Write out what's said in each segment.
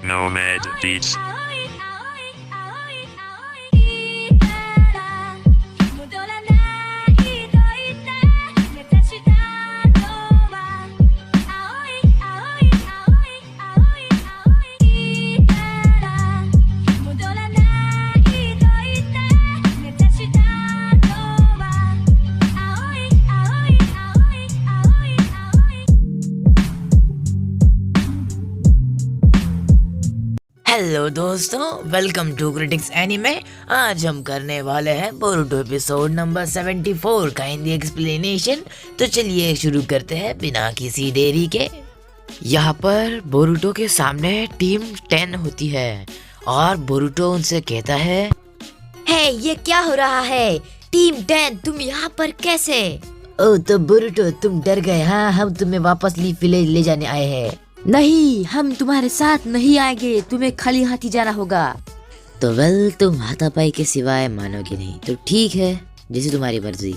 Nomad Beats. Hello दोस्तों, welcome to critics anime. आज हम करने वाले हैं बोरुटो एपिसोड नंबर 74 का हिंदी एक्सप्लेनेशन। तो चलिए शुरू करते हैं बिना किसी देरी के। यहाँ पर बोरुटो के सामने टीम 10 होती है और बोरुटो उनसे कहता है, हे, ये क्या हो रहा है? टीम 10 तुम यहाँ पर कैसे? ओ तो बोरुटो तुम डर गए? हाँ, हम तुम्हें वापस लीफ विलेज ले जाने आए हैं। नहीं, हम तुम्हारे साथ नहीं आएंगे, तुम्हें खाली हाथ ही जाना होगा। तो वेल, तुम हाथापाई के सिवाय मानोगे नहीं, तो ठीक है, जैसे तुम्हारी मर्जी।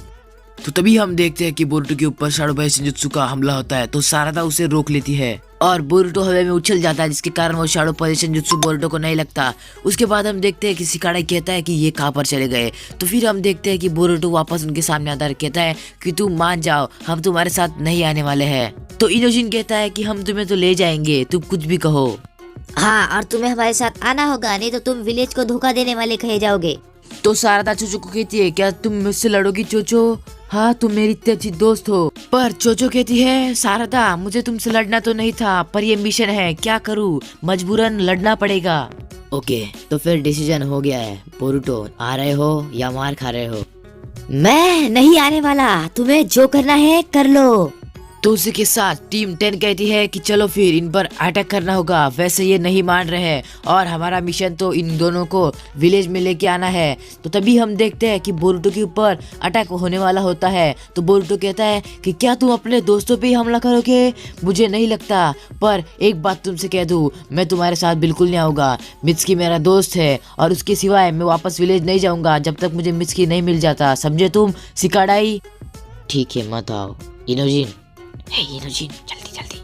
तो तभी हम देखते हैं कि बोरुटो के ऊपर शाडोबाई शिंजुत्सु का हमला होता है। तो सारादा उसे रोक लेती है और बोरुटो हवा में उछल जाता है, जिसके कारण वो शाडोबाई शिंजुत्सु बोरुटो को नहीं लगता। उसके बाद हम देखते हैं कि सिकाडा कहता है कि ये कहाँ पर चले गए। तो फिर हम देखते हैं कि बोरुटो वापस उनके सामने आता है, कहता है कि तुम मान जाओ, हम तुम्हारे साथ नहीं आने वाले हैं। तो इनोजिन कहता है कि हम तुम्हें तो ले जाएंगे, तुम कुछ भी कहो। हाँ, और तुम्हें हमारे साथ आना होगा, नहीं तो तुम विलेज को धोखा देने वाले कहे जाओगे। तो सारदा चोचो को कहती है, क्या तुम मुझसे लड़ोगी चोचो? हाँ, तुम मेरी इतनी अच्छी दोस्त हो। पर चोचो कहती है, सारदा मुझे तुमसे लड़ना तो नहीं था, पर ये मिशन है, क्या करूँ, मजबूरन लड़ना पड़ेगा। ओके, तो फिर डिसीजन हो गया है। बोरुटो, आ रहे हो या मार खा रहे हो? मैं नहीं आने वाला, तुम्हें जो करना है कर लो। तो उसी के साथ टीम 10 कहती है कि चलो फिर इन पर अटैक करना होगा। वैसे ये नहीं मान रहे हैं और हमारा मिशन तो इन दोनों को विलेज में लेके आना है। तो तभी हम देखते हैं कि बोरुटो के ऊपर अटैक होने वाला होता है। तो बोरुटो कहता है कि क्या तुम अपने दोस्तों पे ही हमला करोगे? मुझे नहीं लगता, पर एक बात तुमसे कह दूं, मैं तुम्हारे साथ बिल्कुल नहीं आऊंगा। मित्सुकी मेरा दोस्त है और उसके सिवाय मैं वापस विलेज नहीं जाऊंगा जब तक मुझे मित्सुकी नहीं मिल जाता, समझे तुम सिकाडाई? ठीक है, मत आओ। इनोजिन, हे इनोजिन, जल्दी जल्दी।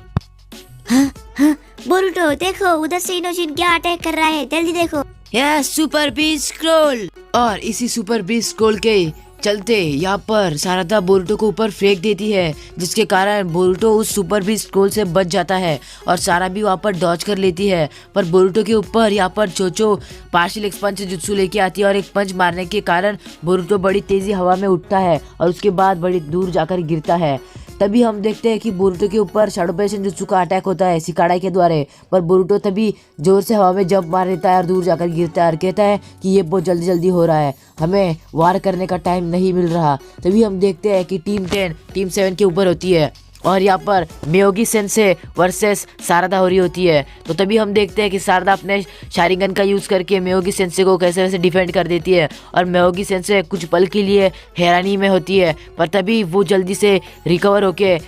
हाँ हाँ, बोरुटो देखो, उधर से इनोजिन क्या अटैक कर रहा है, जल्दी देखो। Yes, super beast scroll. और इसी सुपर बीस्ट स्क्रॉल के चलते यहाँ पर सारदा बोरुटो को ऊपर फेंक देती है, जिसके कारण बोरुटो उस सुपर बीस्ट स्क्रॉल से बच जाता है और सारा भी वहाँ पर डॉज कर लेती है। पर बोरुटो के ऊपर यहाँ पर चोचो पार्शियल एक्सपेंशन जुत्सु लेके आती है और एक पंच मारने के कारण बोरुटो बड़ी तेजी हवा में उठता है और उसके बाद बड़ी दूर जाकर गिरता है। तभी हम देखते हैं कि बोरुटो के ऊपर शाडोबाई शिंजुत्सु का अटैक होता है सिकाडा के द्वारा, पर बोरुटो तभी जोर से हवा में जंप मार देता है और दूर जाकर गिरता है और कहता है कि ये बहुत जल्दी जल्दी हो रहा है, हमें वार करने का टाइम नहीं मिल रहा। तभी हम देखते हैं कि टीम 10 टीम 7 के ऊपर होती है और यहाँ पर मियोगी सेंसे वर्सेस सारदा हो रही होती है। तो तभी हम देखते हैं कि सारदा अपने शारिंगन का यूज़ करके मियोगी सेंसे को कैसे वैसे डिफेंड कर देती है और मियोगी सेंसे कुछ पल के लिए हैरानी में होती है, पर तभी वो जल्दी से रिकवर होके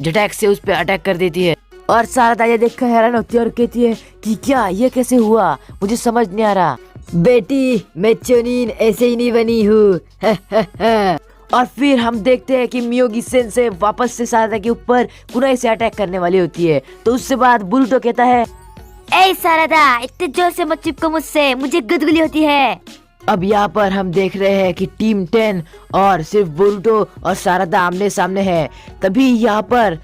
जटैक से उस पर अटैक कर देती है। और सारदा ये देखकर हैरान होती है और कहती है कि क्या ये कैसे हुआ, मुझे समझ नहीं आ रहा। बेटी, मैं चोनिन ऐसे ही नहीं बनी हूँ। और फिर हम देखते हैं कि मियोगी सेंसे वापस से सारदा के ऊपर कुनाई से अटैक करने वाली होती है। तो उससे बाद बोरुटो कहता है, ए सारदा, इतने जोर से मत चिपको मुझसे, मुझे गुदगुदी होती है। अब यहाँ पर हम देख रहे हैं कि टीम 10 और सिर्फ बोरुटो और सारदा आमने सामने है। तभी यहाँ पर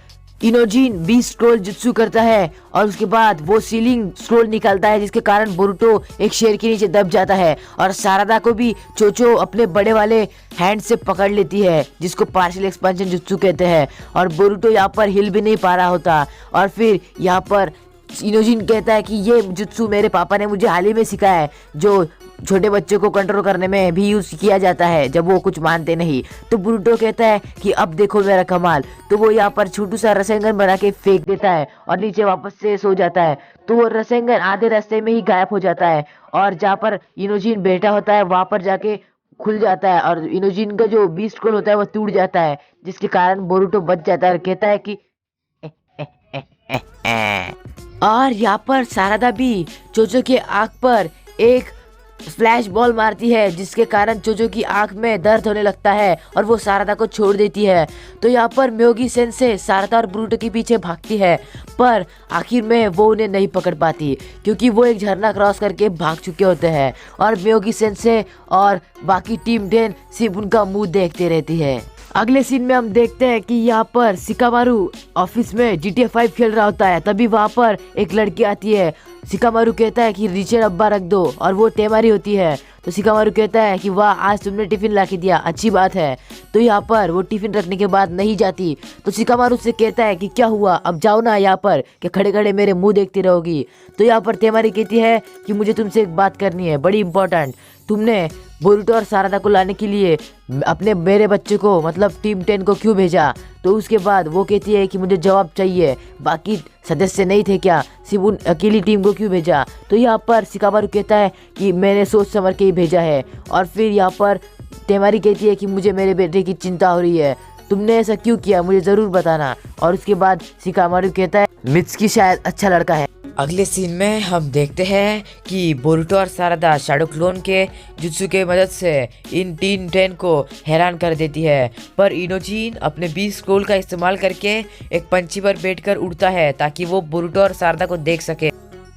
इनोजिन बीस्ट स्क्रॉल जुत्सु करता है और उसके बाद वो सीलिंग स्क्रॉल निकालता है, जिसके कारण बोरुटो एक शेर के नीचे दब जाता है और सारदा को भी चोचो अपने बड़े वाले हैंड से पकड़ लेती है, जिसको पार्शियल एक्सपेंशन जुत्सु कहते हैं। और बोरुटो यहाँ पर हिल भी नहीं पा रहा होता। और फिर यहाँ पर इनोजिन कहता है कि ये जुत्सु मेरे पापा ने मुझे हाल ही में सिखाया है, जो छोटे बच्चों को कंट्रोल करने में भी यूज किया जाता है जब वो कुछ मानते नहीं। तो बोरुटो कहता है कि अब देखो मेरा कमाल। तो वो यहाँ पर छोटू सा रसेंगन बना के फेंक देता है और नीचे वापस से सो जाता है। तो वो रसेंगन आधे रास्ते में ही गायब हो जाता है और जहाँ पर इनोजिन बैठा होता है वहां पर जाके खुल जाता है और इनोजिन का जो बीस्ट स्क्रॉल होता है वो टूट जाता है, जिसके कारण बोरुटो बच जाता है और कहता है कि और यहाँ पर सारदा भी चोचो के आंख पर एक फ्लैश बॉल मारती है जिसके कारण जोजो की आंख में दर्द होने लगता है और वो सारदा को छोड़ देती है। तो यहाँ पर म्योगी सेंसे सारदा और बोरुटो के पीछे भागती है, पर आखिर में वो उन्हें नहीं पकड़ पाती क्योंकि वो एक झरना क्रॉस करके भाग चुके होते हैं और म्योगी सेंसे और बाकी टीम 10 सिर्फ उनका मुंह देखते रहती है। अगले सीन में हम देखते हैं कि यहाँ पर शिकामारू ऑफिस में GTA 5 खेल रहा होता है। तभी वहाँ पर एक लड़की आती है। शिकामारू कहता है कि नीचे डब्बा रख दो और वो टेमारी होती है। तो शिकामारू कहता है कि वाह, आज तुमने टिफिन ला के दिया, अच्छी बात है। तो यहाँ पर वो टिफिन रखने के बाद नहीं जाती। तो शिकामारू से कहता है कि क्या हुआ, अब जाओ ना यहाँ पर, कि खड़े खड़े मेरे मुंह देखती रहोगी। तो यहाँ पर टेमारी कहती है कि मुझे तुमसे एक बात करनी है, बड़ी इंपॉर्टेंट। तुमने बोरुटो और सारदा को लाने के लिए मेरे बच्चे को मतलब टीम 10 को क्यों भेजा? तो उसके बाद वो कहती है कि मुझे जवाब चाहिए, बाकी सदस्य नहीं थे क्या, सिर्फ उन अकेली टीम को क्यों भेजा? तो यहाँ पर शिकामारू कहता है कि मैंने सोच समझ के ही भेजा है। और फिर यहाँ पर टेमारी कहती है कि मुझे मेरे बेटे की चिंता हो रही है, तुमने ऐसा क्यों किया, मुझे ज़रूर बताना। और उसके बाद शिकामारू कहता है मित्सुकी शायद अच्छा लड़का है। अगले सीन में हम देखते हैं कि बोरुटो और सारदा शैडो क्लोन के जुत्सु के मदद से इन टीम 10 को हैरान कर देती है, पर इनोजिन अपने 20 स्क्रोल का इस्तेमाल करके एक पंछी पर बैठकर उड़ता है ताकि वो बोरुटो और सारदा को देख सके।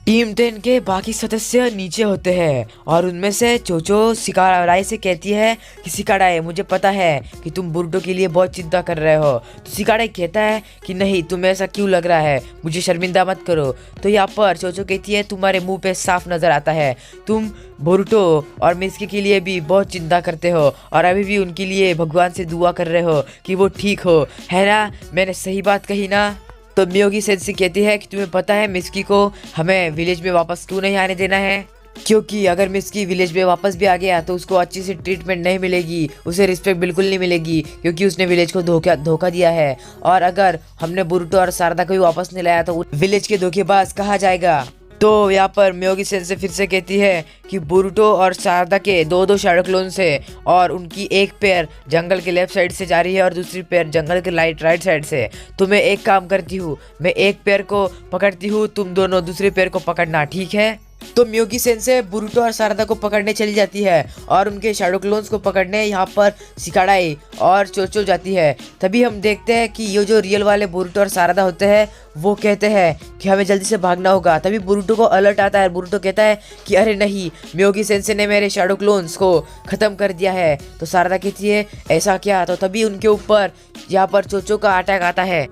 टीम 10 के बाकी सदस्य नीचे होते हैं और उनमें से चोचो सिकाडाई से कहती है कि सिकाडाई, मुझे पता है कि तुम बोरुटो के लिए बहुत चिंता कर रहे हो। तो सिकाडाई कहता है कि नहीं, तुम्हें ऐसा क्यों लग रहा है, मुझे शर्मिंदा मत करो। तो यहाँ पर चोचो कहती है तुम्हारे मुंह पे साफ नजर आता है, तुम बोरुटो और मित्सुकी के लिए भी बहुत चिंता करते हो और अभी भी उनके लिए भगवान से दुआ कर रहे हो कि वो ठीक हो, है ना? मैंने सही बात कही ना? तो म्योगी सेंसे कहती है कि तुम्हें पता है मित्सुकी को हमें विलेज में वापस क्यों नहीं आने देना है, क्योंकि अगर मित्सुकी विलेज में वापस भी आ गया तो उसको अच्छी सी ट्रीटमेंट नहीं मिलेगी, उसे रिस्पेक्ट बिल्कुल नहीं मिलेगी क्योंकि उसने विलेज को धोखा दिया है। और अगर हमने बोरुटो और सारदा को भी वापस नहीं लाया तो विलेज के धोखेबाज कहा जाएगा। तो यहाँ पर म्योगी सेंसे फिर से कहती है कि बोरुटो और सारदा के दो शैडो क्लोन से और उनकी एक पैर जंगल के लेफ्ट साइड से जा रही है और दूसरी पैर जंगल के राइट साइड से। तो मैं एक काम करती हूँ, मैं एक पैर को पकड़ती हूँ, तुम दोनों दूसरे पैर को पकड़ना, ठीक है? तो म्योगी सेंसे बोरुटो और सारदा को पकड़ने चली जाती है और उनके शैडो क्लोन्स को पकड़ने यहाँ पर सिकाडाई और चोचो जाती है। तभी हम देखते हैं कि ये जो रियल वाले बोरुटो और सारदा होते हैं वो कहते हैं कि हमें जल्दी से भागना होगा। तभी बोरुटो को अलर्ट आता है, बोरुटो कहता है कि अरे नहीं, म्योगी सेंसे ने मेरे शैडो क्लोन्स को खत्म कर दिया है। तो सारदा कहती है ऐसा क्या? तो तभी उनके ऊपर यहाँ पर चोचो का अटैक आता है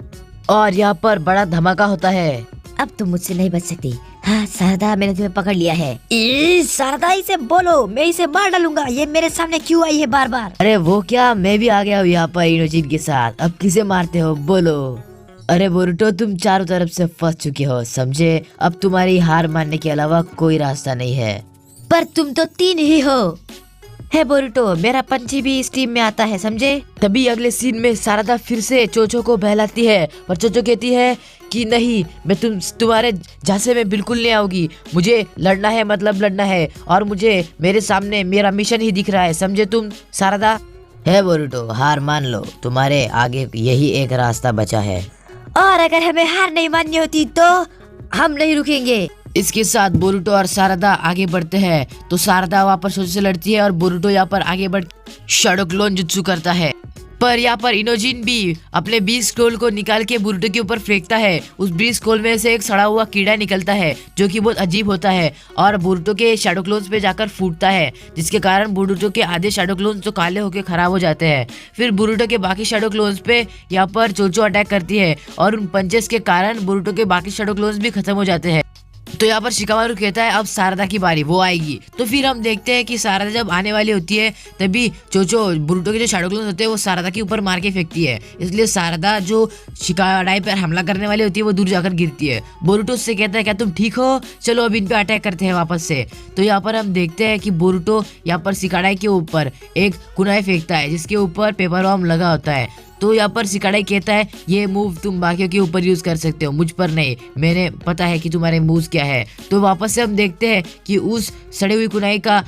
और यहाँ पर बड़ा धमाका होता है। अब तुम मुझसे नहीं बच सकती। हाँ सारदा, मैंने तुम्हें पकड़ लिया है। सारदा, इसे बोलो, मैं इसे मार डालूंगा, ये मेरे सामने क्यों आई है बार बार? अरे वो क्या, मैं भी आ गया हूँ यहाँ पर इनोजिन के साथ, अब किसे मारते हो बोलो। अरे बोरुटो, तुम चारों तरफ से फंस चुके हो, समझे? अब तुम्हारी हार मानने के अलावा कोई रास्ता नहीं है। पर तुम तो 3 ही हो। है बोरुटो, मेरा पंछी भी इस टीम में आता है, समझे? तभी अगले सीन में सारदा फिर से चोचो को बहलाती है पर चोचो कहती है कि नहीं, मैं तुम्हारे झांसे में बिल्कुल नहीं आऊंगी, मुझे लड़ना है, मतलब लड़ना है, और मुझे मेरे सामने मेरा मिशन ही दिख रहा है, समझे तुम सारदा? है बोरुटो, हार मान लो, तुम्हारे आगे यही एक रास्ता बचा है। और अगर हमें हार नहीं माननी होती तो हम नहीं रुकेंगे। इसके साथ बोरुटो और सारदा आगे बढ़ते हैं। तो सारदा वहाँ पर चोचो से लड़ती है और बोरुटो यहाँ पर आगे बढ़ शैडो क्लोन जुत्सु करता है। पर यहाँ पर इनोजिन भी अपने 20 स्क्रोल को निकाल के बोरुटो के ऊपर फेंकता है। उस 20 स्क्रोल में से एक सड़ा हुआ कीड़ा निकलता है जो कि बहुत अजीब होता है और बोरुटो के शैडो क्लोन्स पे जाकर फूटता है, जिसके कारण बोरुटो के आधे शैडो क्लोन्स तो काले होकर खराब हो जाते हैं। फिर बोरुटो के बाकी शैडो क्लोन्स पे यहाँ पर चोचो अटैक करती है और उन पंचेस के कारण बोरुटो के बाकी शैडो क्लोन्स भी खत्म हो जाते हैं। तो यहाँ पर शिकामारू कहता है अब सारदा की बारी, वो आएगी। तो फिर हम देखते हैं कि सारदा जब आने वाली होती है तभी चोचो बोरुटो के जो शैडो क्लोन्स होते हैं वो सारदा के ऊपर मार के फेंकती है, इसलिए सारदा जो शिकाडाई पर हमला करने वाली होती है वो दूर जाकर गिरती है। बोरुटो उससे कहता है क्या तुम ठीक हो, चलो अब इन पे अटैक करते हैं वापस से। तो यहाँ पर हम देखते हैं कि बोरुटो यहाँ पर शिकाडाई के ऊपर एक कुनाई फेंकता है जिसके ऊपर पेपर बॉम्ब लगा होता है। तो यहाँ पर शिकाडाई कहता है ये मूव तुम बाकियों के ऊपर यूज कर सकते हो, मुझ पर नहीं, मैंने पता है कि तुम्हारे मूव्स क्या है। तो वापस से हम देखते हैं कि उस सड़ी हुई कुनाई का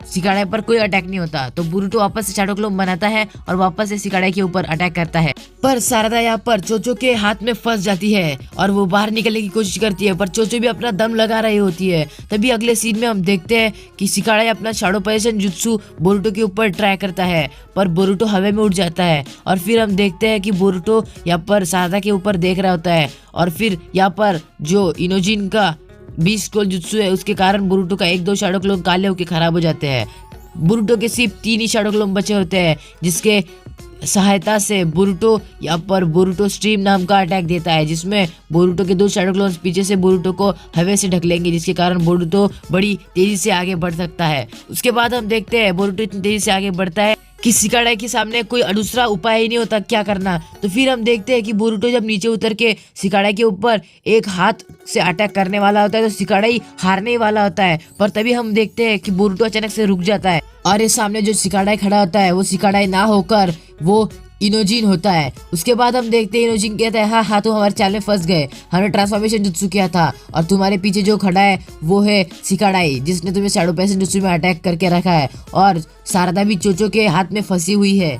शिकाडाई पर कोई अटैक नहीं होता। तो बोरुटो वापस से शैडो क्लोन बनाता है और वापस से शिकाडाई के ऊपर अटैक करता है। पर शारदा यहाँ पर चोचो के हाथ में फंस जाती है और वो बाहर निकलने की कोशिश करती है, पर चोचो भी अपना दम लगा रही होती है। तभी अगले सीन में हम देखते हैं कि सिकाड़ाई अपना शैडो पोजीशन जुत्सु बोरुटो के ऊपर ट्राई करता है, पर बोरुटो हवा में उड़ जाता है। और फिर हम देखते हैं कि बोरुटो यहाँ पर शारदा के ऊपर देख रहा होता है, और फिर यहाँ पर जो इनोजिन का बीस्ट स्क्रॉल जुत्सु है उसके कारण बोरुटो का 1-2 शैडो क्लोन काले होकर खराब हो जाते हैं। बोरुटो के सिर्फ 3 ही शैडो क्लोन बचे होते हैं, जिसके सहायता से बोरुटो यहाँ पर बोरुटो स्ट्रीम नाम का अटैक देता है, जिसमें बोरुटो के 2 शैडो क्लोन्स पीछे से बोरुटो को हवा से ढक लेंगे, जिसके कारण बोरुटो बड़ी तेजी से आगे बढ़ सकता है। उसके बाद हम देखते हैं बोरुटो इतनी तेजी से आगे बढ़ता है कि सिकाड़ाई के सामने कोई दूसरा उपाय ही नहीं होता क्या करना। तो फिर हम देखते हैं कि बोरुटो जब नीचे उतर के सिकाड़ाई के ऊपर एक हाथ से अटैक करने वाला होता है तो सिकाड़ाई हारने ही वाला होता है, पर तभी हम देखते हैं कि बोरुटो अचानक से रुक जाता है और ये सामने जो सिकाड़ाई खड़ा होता है वो सिकाड़ाई ना होकर वो इनोजिन होता है। उसके बाद हम देखते हैं इनोजिन कहता है हाँ हाँ तुम हमारे चाल में फंस गए, हमने ट्रांसफॉर्मेशन जुत्सु किया था और तुम्हारे पीछे जो खड़ा है वो है सिकाड़ाई, जिसने तुम्हें शैडो पोजीशन जुत्सु में अटैक करके रखा है और शारदा भी चोचो के हाथ में फंसी हुई है।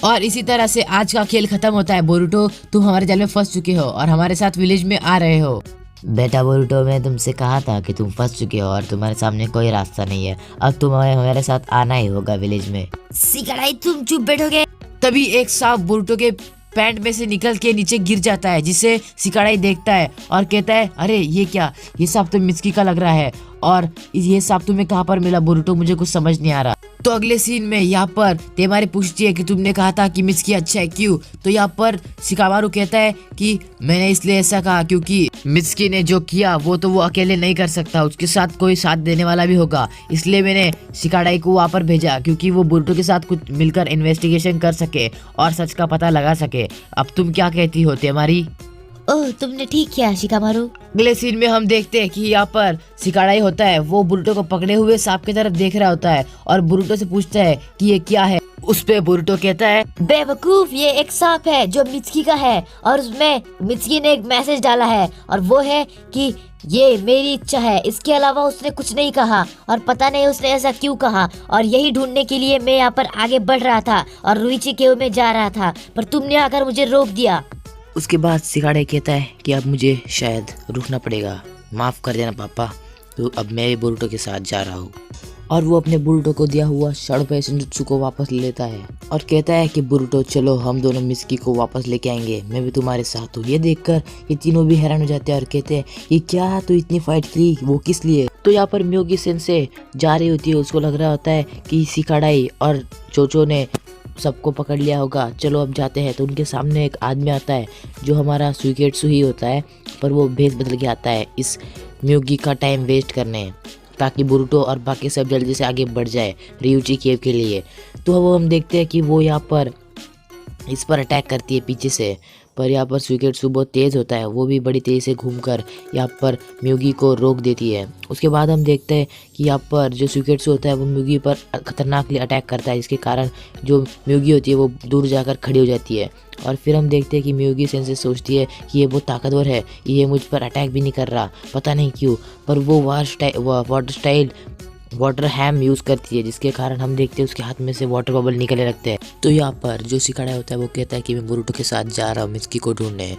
और इसी तरह से आज का खेल खत्म होता है। बोरुटो तुम हमारे जाल में फंस चुके हो और हमारे साथ विलेज में आ रहे हो। बेटा बोरुटो, मैं तुमसे कहा था कि तुम फंस चुके हो और तुम्हारे सामने कोई रास्ता नहीं है, अब तुम्हें हमारे साथ आना ही होगा विलेज में। सिकाड़ाई तुम चुप बैठोगे? तभी एक सांप बोरुटो के पैंट में से निकल के नीचे गिर जाता है, जिसे सिकाड़ाई देखता है और कहता है अरे ये क्या, ये सांप तो मिचकी का लग रहा है और ये सांप तुम्हें कहाँ पर मिला बोरुटो, मुझे कुछ समझ नहीं आ रहा। तो अगले सीन में यहाँ पर तेमारी पूछती है कि तुमने कहा था कि मिचकी अच्छा है क्यों, तो यहाँ पर शिकामारू कहता है कि मैंने इसलिए ऐसा कहा क्योंकि मिचकी ने जो किया वो तो वो अकेले नहीं कर सकता, उसके साथ कोई साथ देने वाला भी होगा, इसलिए मैंने सिकाड़ाई को वहाँ पर भेजा क्योंकि वो बोरुटो के साथ कुछ मिलकर इन्वेस्टिगेशन कर सके और सच का पता लगा सके। अब तुम क्या कहती हो तेमारी? ओह तुमने ठीक किया शिकामारू। अगले सीन में हम देखते हैं कि यहाँ पर सिकाड़ाई होता है, वो बोरुटो को पकड़े हुए सांप की तरफ देख रहा होता है और बोरुटो से पूछता है कि ये क्या है। उस पे बोरुटो कहता है बेवकूफ, ये एक सांप है जो मिचकी का है और उसमें मिचकी ने एक मैसेज डाला है और वो है कि ये मेरी इच्छा है, इसके अलावा उसने कुछ नहीं कहा और पता नहीं उसने ऐसा क्यों कहा। और यही ढूंढने के लिए मैं यहाँ पर आगे बढ़ रहा था और रुइची केव में जा रहा था, पर तुमने आकर मुझे रोक दिया। उसके बाद सिकाड़ाई कहता है कि अब मुझे शायद रुकना पड़ेगा, माफ कर देना पापा, तो अब मैं बोरुटो के साथ जा रहा हूँ। और वो अपने बोरुटो को दिया हुआ शैडो पोजीशन जुत्सु को वापस ले लेता है और कहता है कि बोरुटो चलो हम दोनों मिचकी को वापस लेके आएंगे, मैं भी तुम्हारे साथ हूँ। ये देखकर ये तीनों भी हैरान हो जाते हैं और कहते हैं ये क्या, तू इतनी फाइट की, वो किस लिए? तो यहाँ पर मियोगी सेंसे जा रही होती है, उसको लग रहा होता है कि सिकाड़ाई और चोचो ने सबको पकड़ लिया होगा, चलो अब जाते हैं। तो उनके सामने एक आदमी आता है जो हमारा सुइकेट्सु ही होता है, पर वो भेस बदल के आता है इस मियोगी का टाइम वेस्ट करने, ताकि बोरुटो और बाकी सब जल्दी से आगे बढ़ जाए रियुची केव के लिए। तो वो हम देखते हैं कि वो यहाँ पर इस पर अटैक करती है पीछे से, पर यहाँ पर सुइकेट्सु बहुत तेज़ होता है, वो भी बड़ी तेज़ी से घूमकर यहाँ पर मियोगी को रोक देती है। उसके बाद हम देखते हैं कि यहाँ पर जो सुइकेट्सु होता है वो मियोगी पर खतरनाकली अटैक करता है, जिसके कारण जो मियोगी होती है वो दूर जाकर खड़ी हो जाती है। और फिर हम देखते हैं कि मियोगी सेंसे सोचती है कि ये बहुत ताकतवर है, ये मुझ पर अटैक भी नहीं कर रहा, पता नहीं क्यों, पर वो वाटर स्टाइल वाटर हैम यूज़ करती है, जिसके कारण हम देखते हैं उसके हाथ में से वाटर बबल निकले रखते हैं। तो यहाँ पर जो सिकाड़ा होता है वो कहता है कि मैं बोरुटो के साथ जा रहा हूँ मिचकी को ढूंढने,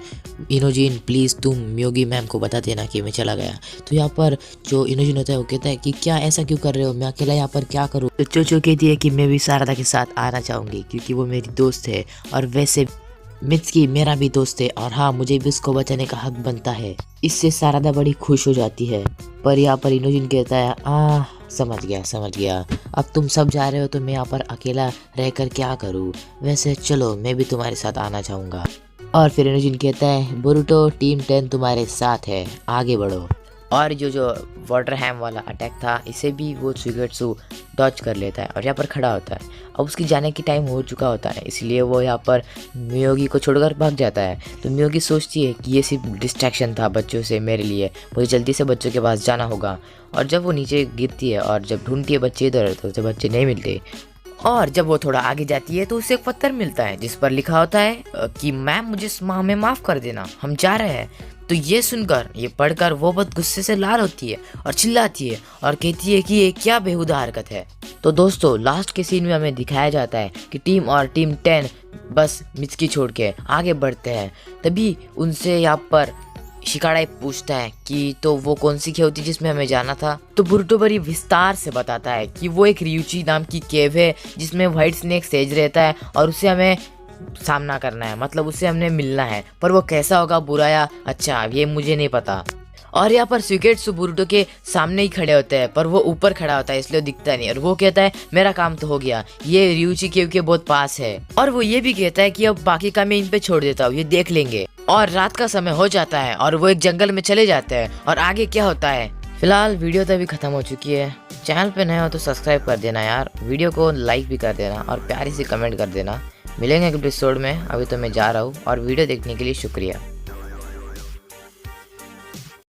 इनोजिन प्लीज़ तुम मियोगी मैम को बता देना कि मैं चला गया। तो यहाँ पर जो इनोजिन होता है वो कहता है कि क्या ऐसा क्यों कर रहे हो, मैं अकेला यहाँ पर क्या करूँ? तो चोचो कहती है कि मैं भी शारदा के साथ आना चाहूँगी क्योंकि वो मेरी दोस्त है और वैसे मिचकी मेरा भी दोस्त है और हाँ मुझे भी उसको बचाने का हक बनता है। इससे शारदा बड़ी खुश हो जाती है। पर यहाँ पर इनोजिन कहता है समझ गया, अब तुम सब जा रहे हो तो मैं यहाँ पर अकेला रहकर क्या करूँ, वैसे चलो मैं भी तुम्हारे साथ आना चाहूँगा। और फिर इनोजिन कहता है बोरुटो टीम 10 तुम्हारे साथ है, आगे बढ़ो। और जो वाटर हैम वाला अटैक था इसे भी वो सुइकेट्सु डॉच कर लेता है और यहाँ पर खड़ा होता है। अब उसकी जाने की टाइम हो चुका होता है, इसलिए वो यहाँ पर मियोगी को छोड़कर भाग जाता है। तो मियोगी सोचती है कि ये सिर्फ डिस्ट्रैक्शन था बच्चों से मेरे लिए, मुझे जल्दी से बच्चों के पास जाना होगा। और जब वो नीचे गिरती है और जब ढूंढती है बच्चे इधर, तो उसे बच्चे नहीं मिलते। और जब वो थोड़ा आगे जाती है तो उसे एक पत्थर मिलता है जिस पर लिखा होता है कि मैम मुझे हमें माफ़ कर देना, हम जा रहे हैं। तो ये सुनकर, ये पढ़कर वो बहुत गुस्से से लाल होती है और चिल्लाती है और कहती है कि ये क्या बेहुदा हरकत है। तो दोस्तों लास्ट के सीन में हमें दिखाया जाता है कि टीम और टीम 10 बस मित्सुकी छोड़ के आगे बढ़ते हैं। तभी उनसे यहाँ पर शिकाडाई पूछता है कि तो वो कौन सी खेव थी जिसमें हमें जाना था। तो बुरुटो बड़ी विस्तार से बताता है कि वो एक रियूची नाम की केव है जिसमें व्हाइट स्नेक सेज रहता है और उसे हमें सामना करना है, मतलब उससे हमने मिलना है। पर वो कैसा होगा, बुरा या अच्छा, ये मुझे नहीं पता। और यहाँ पर सुगेत्सु बुरुटो के सामने ही खड़े होते हैं, पर वो ऊपर खड़ा होता है इसलिए दिखता नहीं। और वो कहता है मेरा काम तो हो गया, ये रियूची केव के बहुत पास है। और वो ये भी कहता है कि अब बाकी काम मैं इन पे छोड़ देता हूँ, ये देख लेंगे। और रात का समय हो जाता है और वो एक जंगल में चले जाते हैं। और आगे क्या होता है, फिलहाल वीडियो तो अभी खत्म हो चुकी है। चैनल पे नए हो तो सब्सक्राइब कर देना यार, वीडियो को लाइक भी कर देना और प्यारी सी कमेंट कर देना। मिलेंगे एक एपिसोड में, अभी तो मैं जा रहा हूँ। और वीडियो देखने के लिए शुक्रिया।